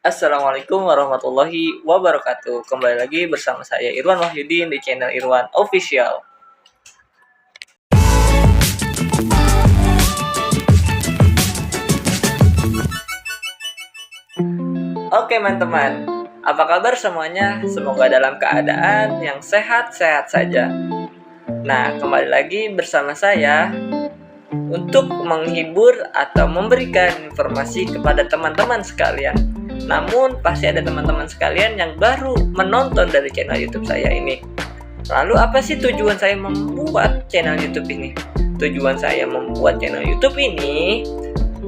Assalamualaikum warahmatullahi wabarakatuh. Kembali lagi bersama saya Irwan Wahyudin di channel Irwan Official. Oke teman-teman, apa kabar semuanya? Semoga dalam keadaan yang sehat-sehat saja. Nah, kembali lagi bersama saya untuk menghibur atau memberikan informasi kepada teman-teman sekalian. Namun pasti ada teman-teman sekalian yang baru menonton dari channel YouTube saya ini. Lalu apa sih tujuan saya membuat channel YouTube ini? Tujuan saya membuat channel YouTube ini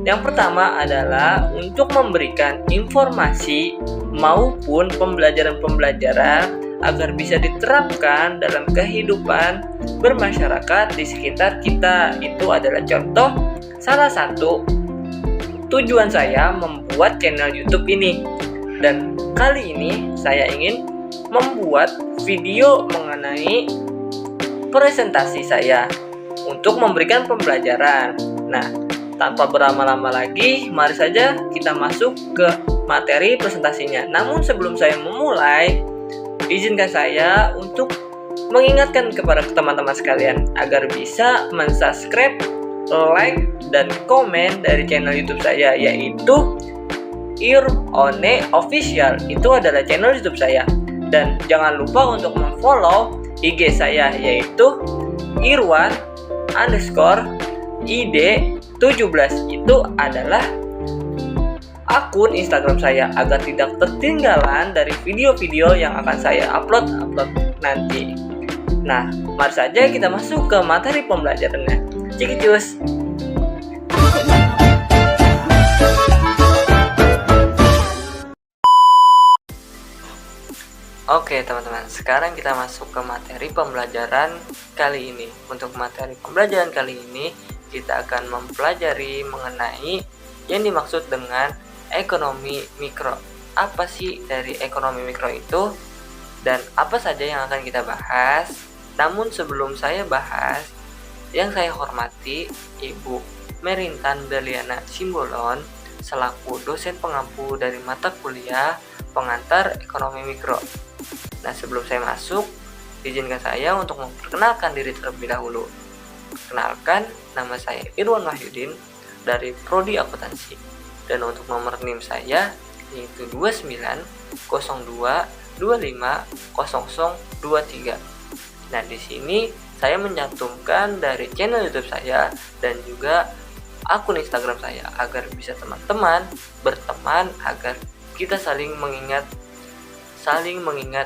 yang pertama adalah untuk memberikan informasi maupun pembelajaran-pembelajaran agar bisa diterapkan dalam kehidupan bermasyarakat di sekitar kita. Itu adalah contoh salah satu tujuan saya membuat channel YouTube ini. Dan kali ini saya ingin membuat video mengenai presentasi saya untuk memberikan pembelajaran. Nah, tanpa berlama-lama lagi, mari saja kita masuk ke materi presentasinya. Namun sebelum saya memulai, izinkan saya untuk mengingatkan kepada teman-teman sekalian agar bisa mensubscribe, like, dan komen dari channel YouTube saya, yaitu Irwan Official. Itu adalah channel YouTube saya. Dan jangan lupa untuk memfollow IG saya, yaitu Irwan_ID17. Itu adalah akun Instagram saya agar tidak ketinggalan dari video-video yang akan saya upload nanti. Nah, mari saja kita masuk ke materi pembelajarannya. Cikicus. Oke teman-teman, sekarang kita masuk ke materi pembelajaran kali ini. Untuk materi pembelajaran kali ini, kita akan mempelajari mengenai yang dimaksud dengan ekonomi mikro. Apa sih dari ekonomi mikro itu? Dan apa saja yang akan kita bahas? Namun sebelum saya bahas, yang saya hormati Ibu Merintan Deliana Simbolon selaku dosen pengampu dari mata kuliah pengantar ekonomi mikro. Nah, sebelum saya masuk, izinkan saya untuk memperkenalkan diri terlebih dahulu. Kenalkan, nama saya Irwan Wahyudin dari Prodi Akuntansi. Dan untuk nomor NIM saya yaitu 2902250023. Nah, di sini saya mencantumkan dari channel YouTube saya dan juga akun Instagram saya agar bisa teman-teman berteman, agar kita saling mengingat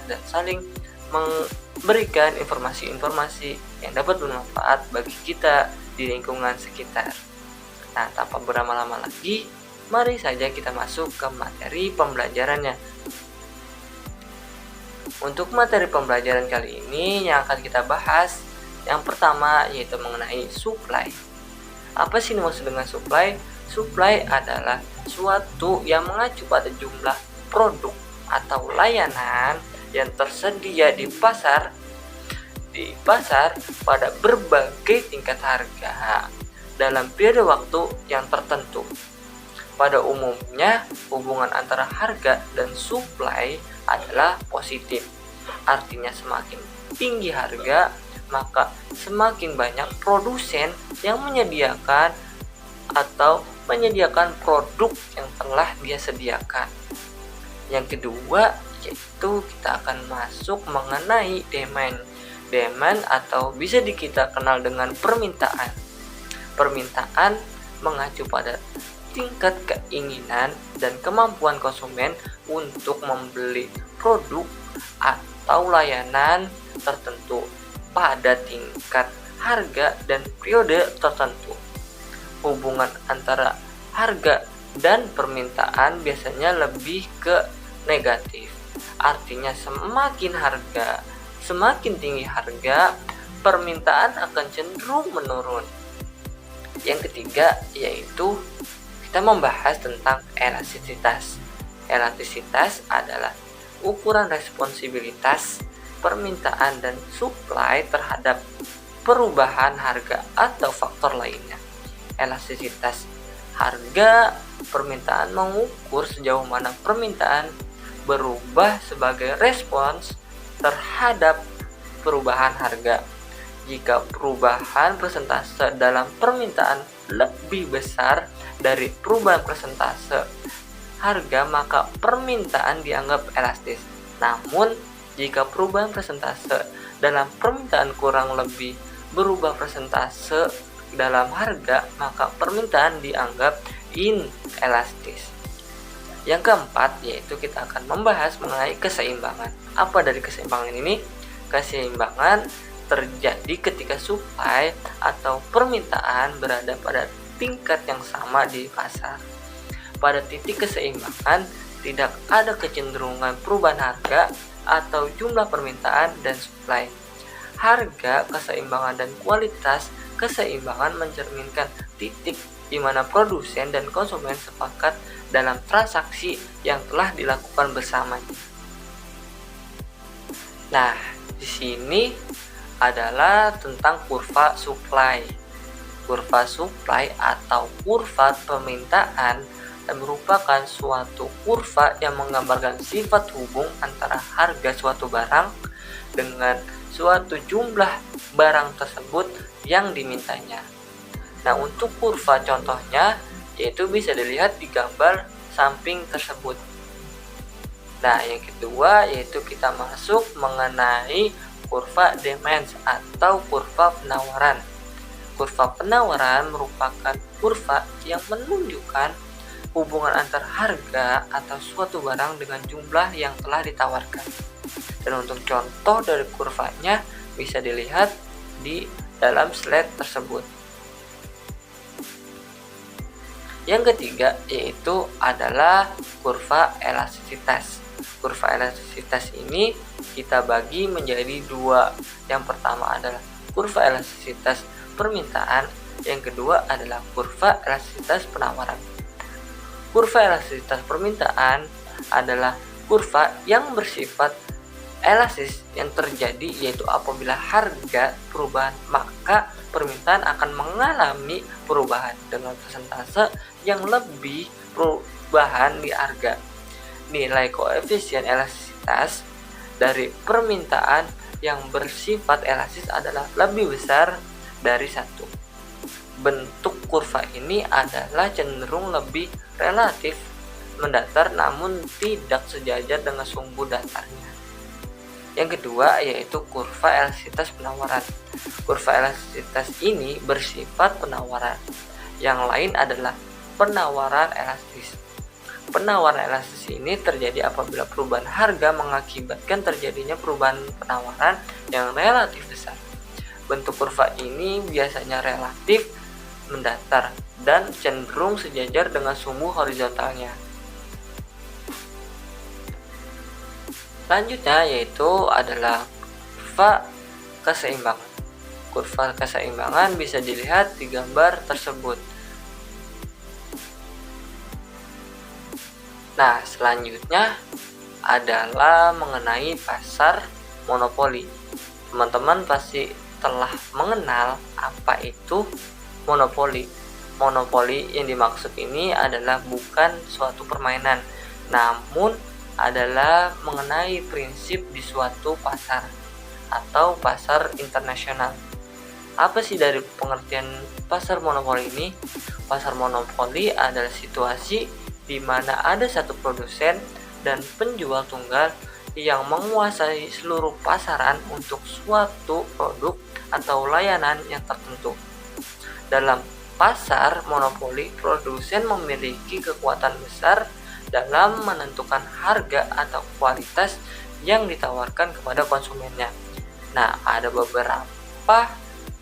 dan saling memberikan informasi-informasi yang dapat bermanfaat bagi kita di lingkungan sekitar. Nah, tanpa berlama-lama lagi, mari saja kita masuk ke materi pembelajarannya. Untuk materi pembelajaran kali ini yang akan kita bahas, yang pertama yaitu mengenai supply. Apa sih maksud dengan supply? Supply adalah suatu yang mengacu pada jumlah produk atau layanan yang tersedia di pasar pada berbagai tingkat harga dalam periode waktu yang tertentu. Pada umumnya, hubungan antara harga dan supply adalah positif. Artinya semakin tinggi harga, maka semakin banyak produsen yang menyediakan produk yang telah dia sediakan. Yang kedua, yaitu kita akan masuk mengenai demand. Demand atau bisa kita kenal dengan permintaan. Permintaan mengacu pada tingkat keinginan dan kemampuan konsumen untuk membeli produk atau layanan tertentu pada tingkat harga dan periode tertentu. Hubungan antara harga dan permintaan biasanya lebih ke negatif. Artinya semakin tinggi harga, permintaan akan cenderung menurun. Yang ketiga yaitu kita membahas tentang elastisitas. Elastisitas adalah ukuran responsibilitas permintaan dan supply terhadap perubahan harga atau faktor lainnya. Elastisitas harga permintaan mengukur sejauh mana permintaan berubah sebagai respons terhadap perubahan harga. Jika perubahan persentase dalam permintaan lebih besar dari perubahan persentase harga, maka permintaan dianggap elastis. Namun, jika perubahan persentase dalam permintaan kurang lebih berubah persentase dalam harga, maka permintaan dianggap inelastis. Yang keempat, yaitu kita akan membahas mengenai keseimbangan. Apa dari keseimbangan ini? Keseimbangan terjadi ketika supply atau permintaan berada pada tingkat yang sama di pasar. Pada titik keseimbangan, tidak ada kecenderungan perubahan harga atau jumlah permintaan dan supply. Harga, keseimbangan, dan kualitas keseimbangan mencerminkan titik di mana produsen dan konsumen sepakat dalam transaksi yang telah dilakukan bersamanya. Nah, di sini adalah tentang kurva supply. Kurva supply atau kurva permintaan merupakan suatu kurva yang menggambarkan sifat hubung antara harga suatu barang dengan suatu jumlah barang tersebut yang dimintanya. Nah, untuk kurva contohnya yaitu bisa dilihat di gambar samping tersebut. Nah, yang kedua yaitu kita masuk mengenai kurva demand atau kurva penawaran. Kurva penawaran merupakan kurva yang menunjukkan hubungan antar harga atau suatu barang dengan jumlah yang telah ditawarkan. Dan untuk contoh dari kurvanya bisa dilihat di dalam slide tersebut. Yang ketiga yaitu adalah kurva elastisitas. Kurva elastisitas ini kita bagi menjadi dua. Yang pertama adalah kurva elastisitas permintaan, yang kedua adalah kurva elastisitas penawaran. Kurva elastisitas permintaan adalah kurva yang bersifat elastis yang terjadi yaitu apabila harga perubahan maka permintaan akan mengalami perubahan dengan persentase yang lebih perubahan di harga. Nilai koefisien elastisitas dari permintaan yang bersifat elastis adalah lebih besar dari 1. Bentuk kurva ini adalah cenderung lebih relatif mendatar namun tidak sejajar dengan sumbu datarnya. Yang kedua yaitu kurva elastisitas penawaran. Kurva elastisitas ini bersifat penawaran. Yang lain adalah penawaran elastis. Penawaran elastis ini terjadi apabila perubahan harga mengakibatkan terjadinya perubahan penawaran yang relatif besar. Bentuk kurva ini biasanya relatif mendatar dan cenderung sejajar dengan sumbu horizontalnya. Selanjutnya yaitu adalah kurva keseimbangan. Kurva keseimbangan bisa dilihat di gambar tersebut. Nah, selanjutnya adalah mengenai pasar monopoli. Teman-teman pasti telah mengenal apa itu monopoli. Monopoli yang dimaksud ini adalah bukan suatu permainan, namun adalah mengenai prinsip di suatu pasar atau pasar internasional. Apa sih dari pengertian pasar monopoli ini? Pasar monopoli adalah situasi di mana ada satu produsen dan penjual tunggal yang menguasai seluruh pasaran untuk suatu produk atau layanan yang tertentu. Dalam pasar monopoli, produsen memiliki kekuatan besar dalam menentukan harga atau kualitas yang ditawarkan kepada konsumennya. Nah, ada beberapa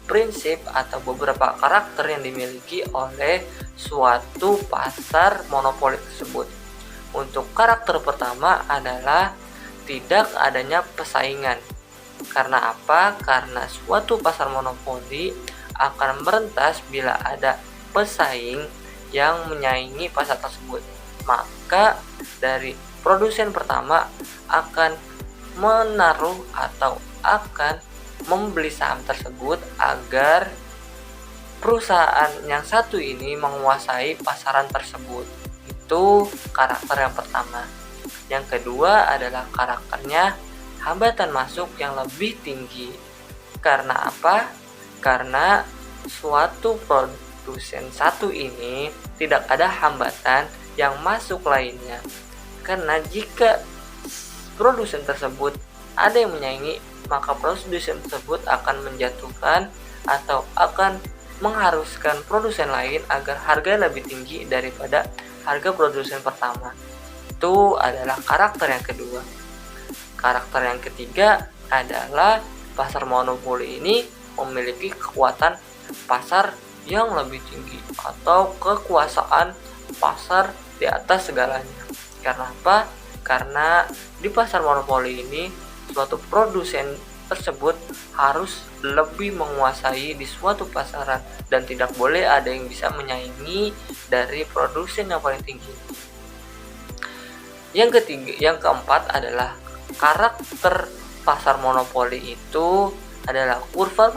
prinsip atau beberapa karakter yang dimiliki oleh suatu pasar monopoli tersebut. Untuk karakter pertama adalah tidak adanya persaingan. Karena apa? Karena suatu pasar monopoli akan merentas bila ada pesaing yang menyaingi pasar tersebut. Maka dari produsen pertama akan menaruh atau akan membeli saham tersebut agar perusahaan yang satu ini menguasai pasaran tersebut. Itu karakter yang pertama. Yang kedua adalah karakternya hambatan masuk yang lebih tinggi. Karena apa? Karena suatu produsen satu ini tidak ada hambatan yang masuk lainnya. Karena jika produsen tersebut ada yang menyaingi, maka produsen tersebut akan menjatuhkan atau akan mengharuskan produsen lain agar harga lebih tinggi daripada harga produsen pertama. Itu adalah karakter yang kedua. Karakter yang ketiga adalah pasar monopoli ini memiliki kekuatan pasar yang lebih tinggi atau kekuasaan pasar di atas segalanya. Karena apa? Karena di pasar monopoli ini suatu produsen tersebut harus lebih menguasai di suatu pasaran dan tidak boleh ada yang bisa menyaingi dari produsen yang paling tinggi. Yang keempat adalah karakter pasar monopoli itu adalah kurva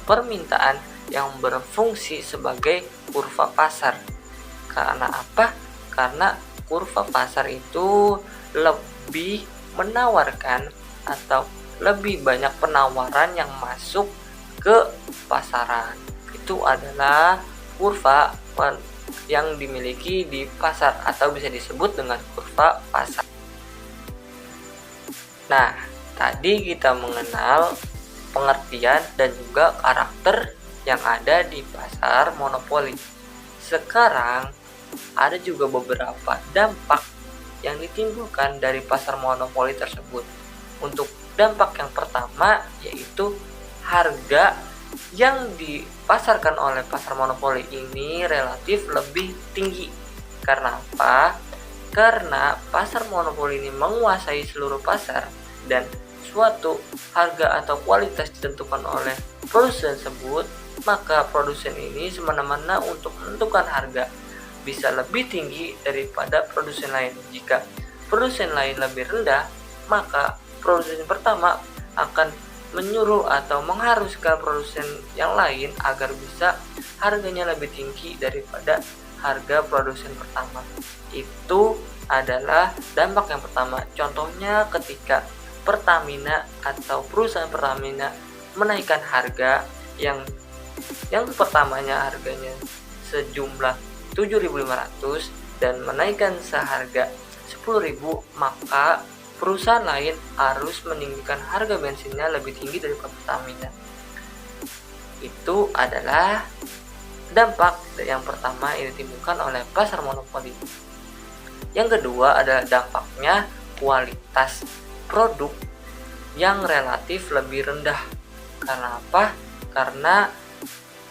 permintaan yang berfungsi sebagai kurva pasar. Karena apa? Karena kurva pasar itu lebih menawarkan atau lebih banyak penawaran yang masuk ke pasaran. Itu adalah kurva yang dimiliki di pasar atau bisa disebut dengan kurva pasar. Nah, tadi kita mengenal pengertian dan juga karakter yang ada di pasar monopoli. Sekarang ada juga beberapa dampak yang ditimbulkan dari pasar monopoli tersebut. Untuk dampak yang pertama yaitu harga yang dipasarkan oleh pasar monopoli ini relatif lebih tinggi. Karena apa? Karena pasar monopoli ini menguasai seluruh pasar dan suatu harga atau kualitas ditentukan oleh produsen tersebut, maka produsen ini semena-mena untuk menentukan harga bisa lebih tinggi daripada produsen lain. Jika produsen lain lebih rendah, maka produsen pertama akan menyuruh atau mengharuskan produsen yang lain agar bisa harganya lebih tinggi daripada harga produsen pertama. Itu adalah dampak yang pertama. Contohnya ketika Pertamina atau perusahaan Pertamina menaikkan harga yang pertamanya harganya sejumlah 7.500 dan menaikkan seharga 10.000, maka perusahaan lain harus meninggikan harga bensinnya lebih tinggi daripada Pertamina. Itu adalah dampak yang pertama yang ditimbulkan oleh pasar monopoli. Yang kedua adalah dampaknya kualitas produk yang relatif lebih rendah. Karena apa? Karena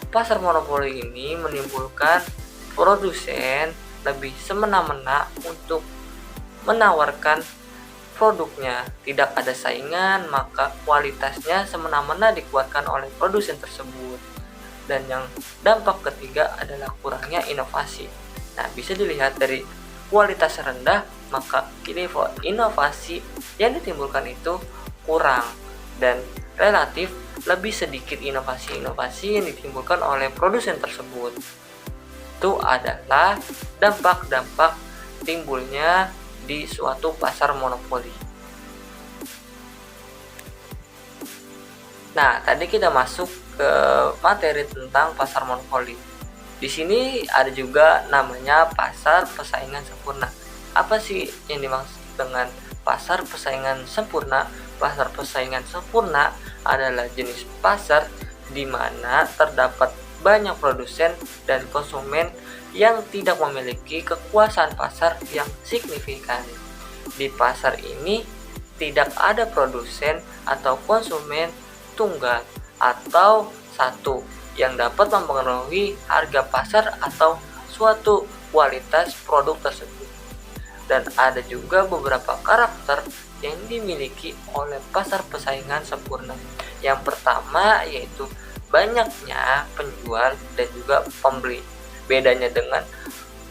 pasar monopoli ini menimbulkan produsen lebih semena-mena untuk menawarkan produknya, tidak ada saingan, maka kualitasnya semena-mena dikuatkan oleh produsen tersebut. Dan yang dampak ketiga adalah kurangnya inovasi. Nah, bisa dilihat dari kualitas rendah, maka inovasi yang ditimbulkan itu kurang dan relatif lebih sedikit inovasi-inovasi yang ditimbulkan oleh produsen tersebut. Itu adalah dampak-dampak timbulnya di suatu pasar monopoli. Nah, tadi kita masuk ke materi tentang pasar monopoli. Di sini ada juga namanya pasar persaingan sempurna. Apa sih yang dimaksud dengan pasar persaingan sempurna? Pasar persaingan sempurna adalah jenis pasar di mana terdapat banyak produsen dan konsumen yang tidak memiliki kekuasaan pasar yang signifikan. Di pasar ini tidak ada produsen atau konsumen tunggal atau satu yang dapat mempengaruhi harga pasar atau suatu kualitas produk tersebut. Dan ada juga beberapa karakter yang dimiliki oleh pasar persaingan sempurna. Yang pertama yaitu banyaknya penjual dan juga pembeli. Bedanya dengan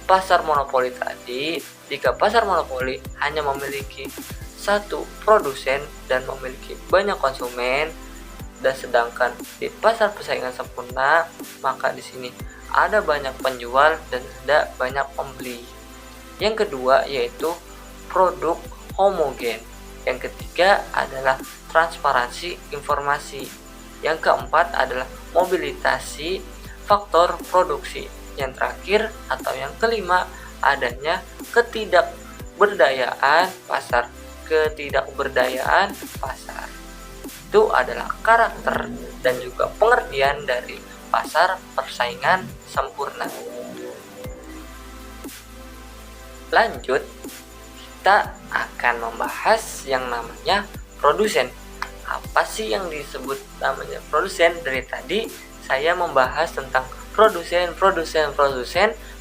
pasar monopoli tadi, jika pasar monopoli hanya memiliki satu produsen dan memiliki banyak konsumen, dan sedangkan di pasar persaingan sempurna, maka di sini ada banyak penjual dan ada banyak pembeli. Yang kedua yaitu produk homogen. Yang ketiga adalah transparansi informasi. Yang keempat adalah mobilisasi faktor produksi. Yang terakhir atau yang kelima adanya ketidakberdayaan pasar. Ketidakberdayaan pasar itu adalah karakter dan juga pengertian dari pasar persaingan sempurna. Lanjut, kita akan membahas yang namanya produsen. Apa sih yang disebut namanya produsen? Dari tadi saya membahas tentang produsen,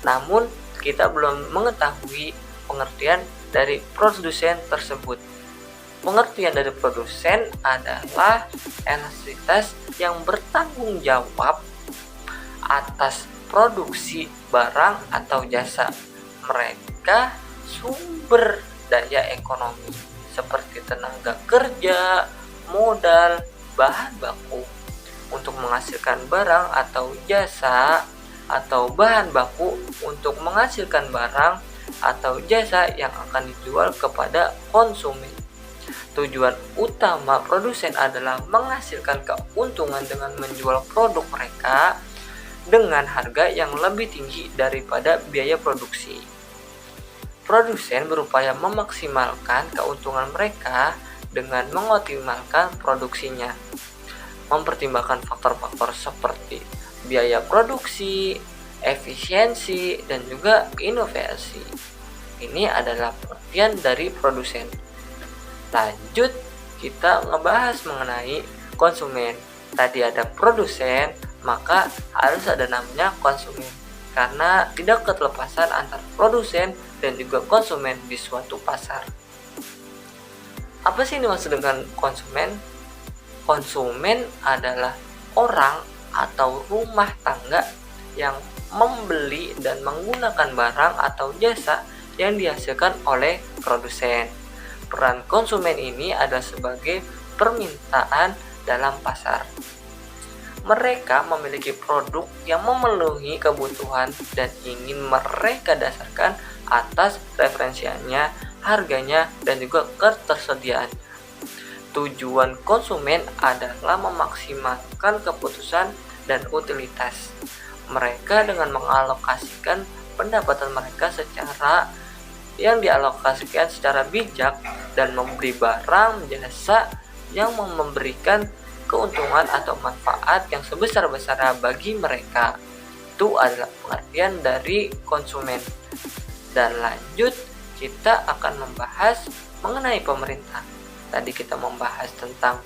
namun kita belum mengetahui pengertian dari produsen tersebut. Pengertian dari produsen adalah entitas yang bertanggung jawab atas produksi barang atau jasa. Mereka sumber daya ekonomi seperti tenaga kerja, modal, bahan baku untuk menghasilkan barang atau jasa, atau bahan baku untuk menghasilkan barang atau jasa yang akan dijual kepada konsumen. Tujuan utama produsen adalah menghasilkan keuntungan dengan menjual produk mereka dengan harga yang lebih tinggi daripada biaya produksi. Produsen berupaya memaksimalkan keuntungan mereka dengan mengoptimalkan produksinya, mempertimbangkan faktor-faktor seperti biaya produksi, efisiensi, dan juga inovasi. Ini adalah pengertian dari produsen. Lanjut, kita ngebahas mengenai konsumen. Tadi ada produsen, maka harus ada namanya konsumen. Karena tidak ketelepasan antara produsen dan juga konsumen di suatu pasar. Apa sih ini maksud dengan konsumen? Konsumen adalah orang atau rumah tangga yang membeli dan menggunakan barang atau jasa yang dihasilkan oleh produsen. Peran konsumen ini adalah sebagai permintaan dalam pasar. Mereka memiliki produk yang memenuhi kebutuhan dan ingin mereka dasarkan atas referensinya, harganya, dan juga ketersediaan. Tujuan konsumen adalah memaksimalkan keputusan dan utilitas mereka dengan mengalokasikan pendapatan mereka yang dialokasikan secara bijak dan memberi barang jasa yang memberikan keuntungan atau manfaat yang sebesar-besarnya bagi mereka. Itu adalah pengertian dari konsumen. Dan lanjut, kita akan membahas mengenai pemerintah. Tadi kita membahas tentang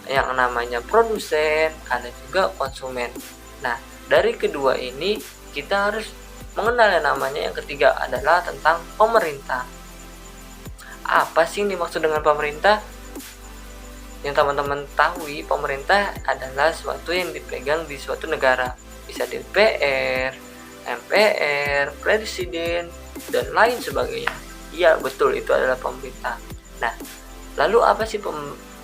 yang namanya produsen, ada juga konsumen. Nah, dari kedua ini kita harus mengenal yang namanya yang ketiga adalah tentang pemerintah. Apa sih yang dimaksud dengan pemerintah? Yang teman-teman tahu, pemerintah adalah sesuatu yang dipegang di suatu negara. Bisa DPR, MPR, presiden, dan lain sebagainya. Iya, betul, itu adalah pemerintah. Nah, lalu apa sih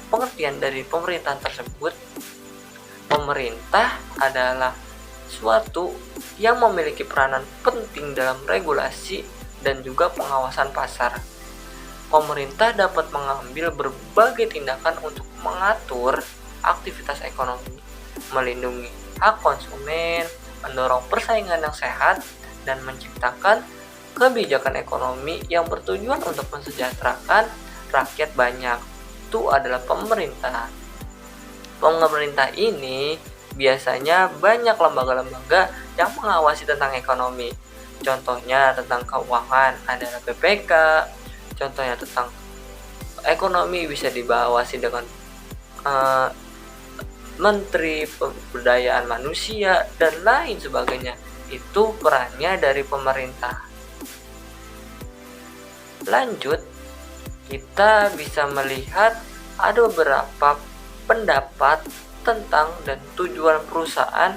pengertian dari pemerintahan tersebut? Pemerintah adalah suatu yang memiliki peranan penting dalam regulasi dan juga pengawasan pasar. Pemerintah dapat mengambil berbagai tindakan untuk mengatur aktivitas ekonomi, melindungi hak konsumen, mendorong persaingan yang sehat, dan menciptakan kebijakan ekonomi yang bertujuan untuk mensejahterakan rakyat banyak. Itu adalah pemerintah. Pemerintah ini biasanya banyak lembaga-lembaga yang mengawasi tentang ekonomi. Contohnya tentang keuangan, adalah BPK. Contohnya tentang ekonomi bisa diawasi dengan Menteri Pemberdayaan Manusia dan lain sebagainya. Itu perannya dari pemerintah. Lanjut, kita bisa melihat ada beberapa pendapat tentang dan tujuan perusahaan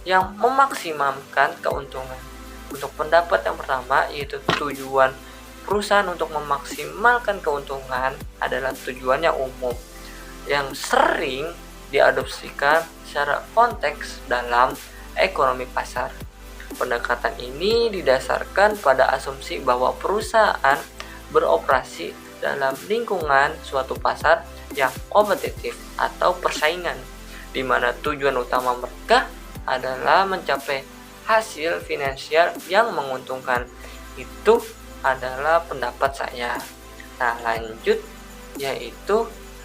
yang memaksimalkan keuntungan. Untuk pendapat yang pertama, yaitu tujuan perusahaan untuk memaksimalkan keuntungan adalah tujuan yang umum yang sering diadopsikan secara konteks dalam ekonomi pasar. Pendekatan ini didasarkan pada asumsi bahwa perusahaan beroperasi dalam lingkungan suatu pasar yang kompetitif atau persaingan, di mana tujuan utama mereka adalah mencapai hasil finansial yang menguntungkan. Itu adalah pendapat saya. Nah, lanjut, yaitu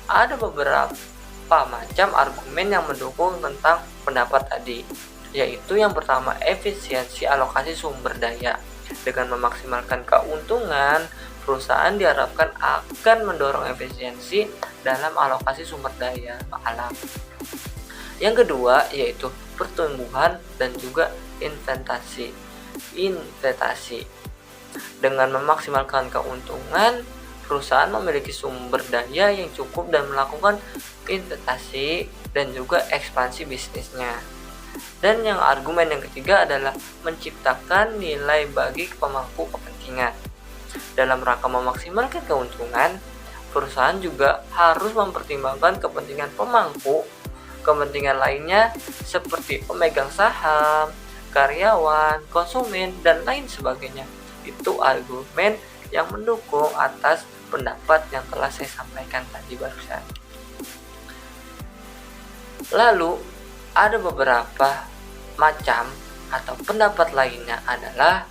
ada beberapa macam argumen yang mendukung tentang pendapat tadi, yaitu yang pertama, efisiensi alokasi sumber daya. Dengan memaksimalkan keuntungan, perusahaan diharapkan akan mendorong efisiensi dalam alokasi sumber daya alam. Yang kedua, yaitu pertumbuhan dan juga investasi. Dengan memaksimalkan keuntungan, perusahaan memiliki sumber daya yang cukup dan melakukan investasi dan juga ekspansi bisnisnya. Dan yang argumen yang ketiga adalah menciptakan nilai bagi pemangku kepentingan. Dalam rangka memaksimalkan keuntungan, perusahaan juga harus mempertimbangkan kepentingan pemangku kepentingan lainnya seperti pemegang saham, karyawan, konsumen, dan lain sebagainya. Itu argumen yang mendukung atas pendapat yang telah saya sampaikan tadi barusan. Lalu ada beberapa macam atau pendapat lainnya adalah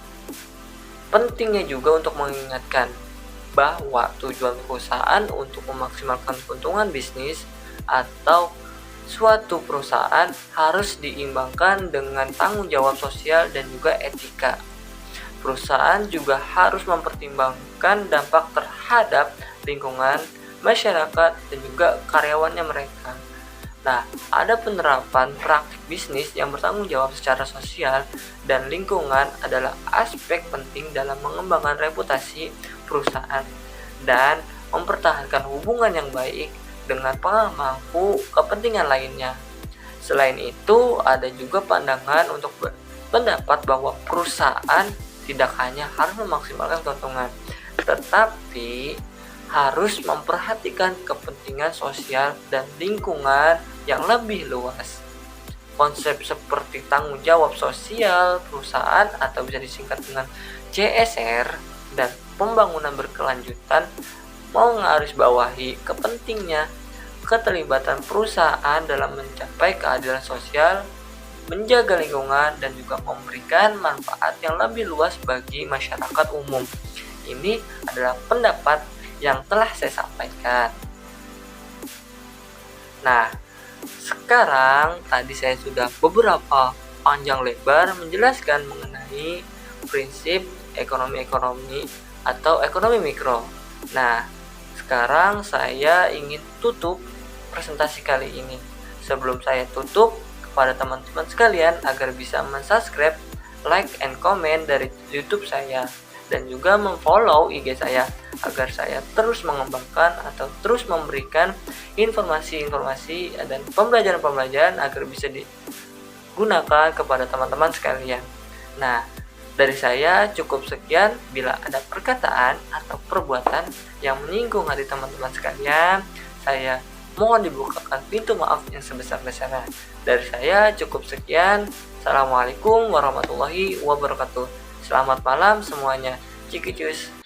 pentingnya juga untuk mengingatkan bahwa tujuan perusahaan untuk memaksimalkan keuntungan bisnis atau suatu perusahaan harus diimbangkan dengan tanggung jawab sosial dan juga etika. Perusahaan juga harus mempertimbangkan dampak terhadap lingkungan, masyarakat, dan juga karyawannya mereka. Nah, ada penerapan praktik bisnis yang bertanggung jawab secara sosial dan lingkungan adalah aspek penting dalam mengembangkan reputasi perusahaan dan mempertahankan hubungan yang baik dengan pemangku kepentingan lainnya. Selain itu, ada juga pandangan untuk berpendapat bahwa perusahaan tidak hanya harus memaksimalkan keuntungan, tetapi harus memperhatikan kepentingan sosial dan lingkungan yang lebih luas. Konsep seperti tanggung jawab sosial perusahaan atau bisa disingkat dengan CSR dan pembangunan berkelanjutan menggarisbawahi kepentingnya keterlibatan perusahaan dalam mencapai keadilan sosial, menjaga lingkungan, dan juga memberikan manfaat yang lebih luas bagi masyarakat umum. Ini adalah pendapat yang telah saya sampaikan. Nah, sekarang tadi saya sudah beberapa panjang lebar menjelaskan mengenai prinsip ekonomi atau ekonomi mikro. Nah, sekarang saya ingin tutup presentasi kali ini. Sebelum saya tutup, kepada teman-teman sekalian agar bisa mensubscribe, like, and comment dari YouTube saya dan juga memfollow IG saya agar saya terus mengembangkan atau terus memberikan informasi-informasi dan pembelajaran-pembelajaran agar bisa digunakan kepada teman-teman sekalian. Nah, dari saya cukup sekian. Bila ada perkataan atau perbuatan yang menyinggung hati teman-teman sekalian, saya mohon dibukakan pintu maaf yang sebesar-besarnya. Dari saya cukup sekian. Assalamualaikum warahmatullahi wabarakatuh. Selamat malam semuanya. Ciki cus.